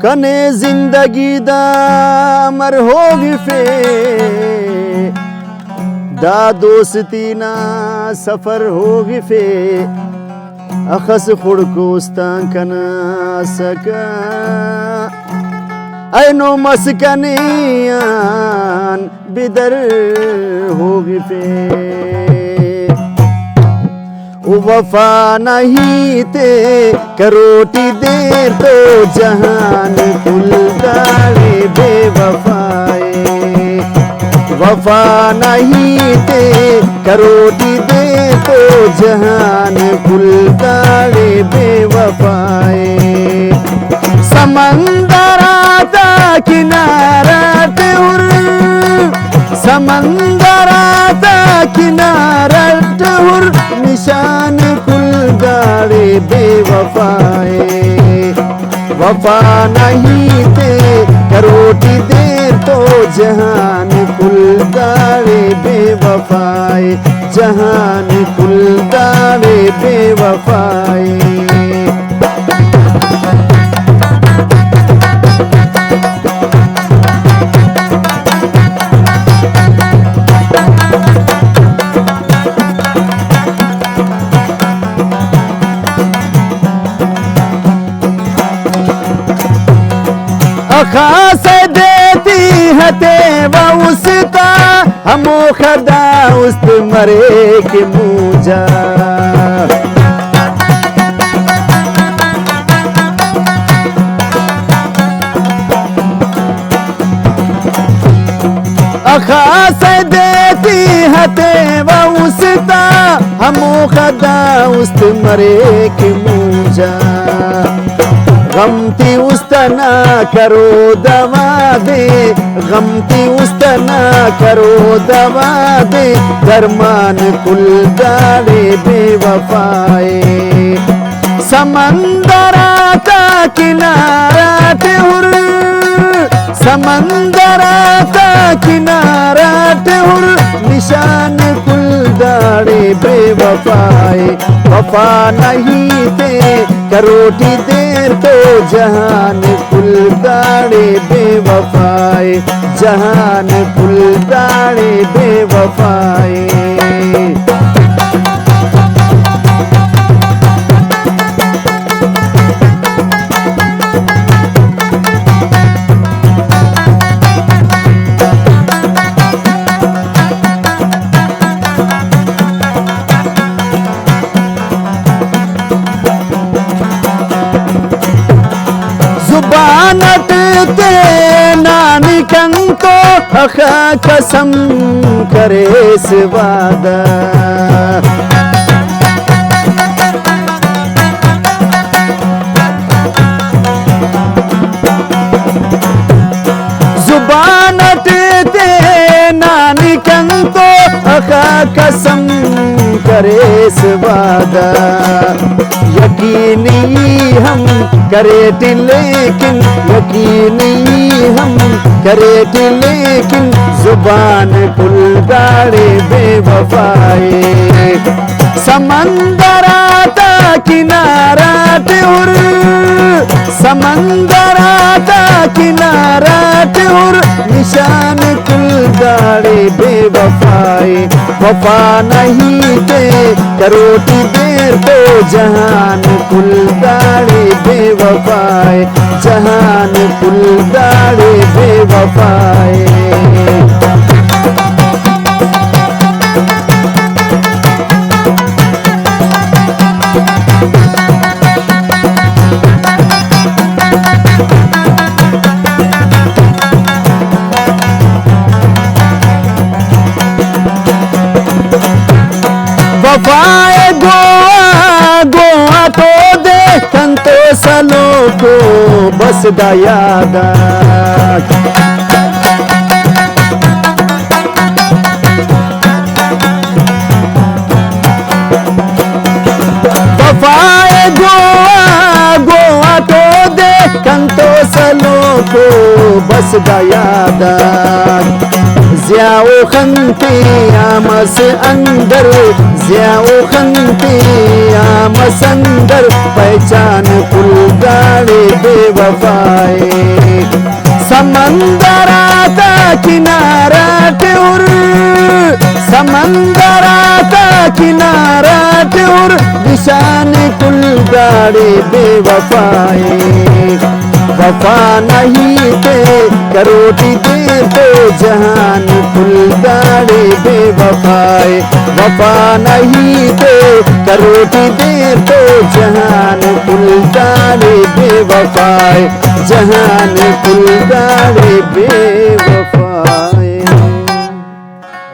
कने जिंदगी दा अमर होगी फे दा दोस्ती ना सफर होगी फे अखस खुड़कोस्तां कना सका ऐनो मस्कनियान बिदर होगी फे वफा नहीं ते करोटी देर तो जहान खुलदारे बेवफाए वफा नहीं ते करोटी देर तो जहान खुलदारे बेवफाए समंदर आता किनारा टूर समंदर आता किनारा टूर निशान खुलदारे बेवफाए वफा नहीं ते करोटी देर तो जहान खुलदारे बेवफाए जहान खुलदारे बेवफाए खास देती हते उसता हमो खदा उस्त मरे के मूजा खास देती हते उसता हमो खदा उस्त मरे के मूजा गमती उस्तना करो दवा दे गमती उस्तना करो दवा दे दरमान खुलदारे बेवफाए समंदर आता किनारा टूर समंदर आता किनारा टूर निशान खुलदारे बेवफाए वफा नहीं ते करोटी देर तो जहान खुलदारे बेवफाए जहान खुलदारे बेवफाए जुबानत ते नानी कंतो अखा कसम करे वादा जुबानत ते नानी कंतो अखा कसम करे वादा यकीनी हम करेट लेकिन यकीनी हम करेट लेकिन जुबान खुलदारे बेवफाए समंदर आता किनारा टूर समंदर आता किनारा टूर निशान खुलदारे बेवफाए वफा नहीं ते करोटी देर तो जहान खुलदारे बेवफाए जहान खुलदारे बेवफाए वफाए गोवा गोवा तो दे कंतो सलो को बस दयादा वफाए गोवा गोवा तो दे कंतो सलो को बस दयादा ज़ियाओ खंते आमस अंदर, ज़ियाओ खंते आमस अंदर, पहचान कुल गाड़े बेवफाए। समंदराता किनारा टूर, समंदराता किनारा टूर, निशान कुल गाड़े बेवफाए। वफा नहीं थे करोटी दे तो जहान कुल गाड़े बेवफाए। वफा नहीं थे करोटी दे तो जहान कुल गाड़े बेवफाए, जहान कुल गाड़े बेवफाए।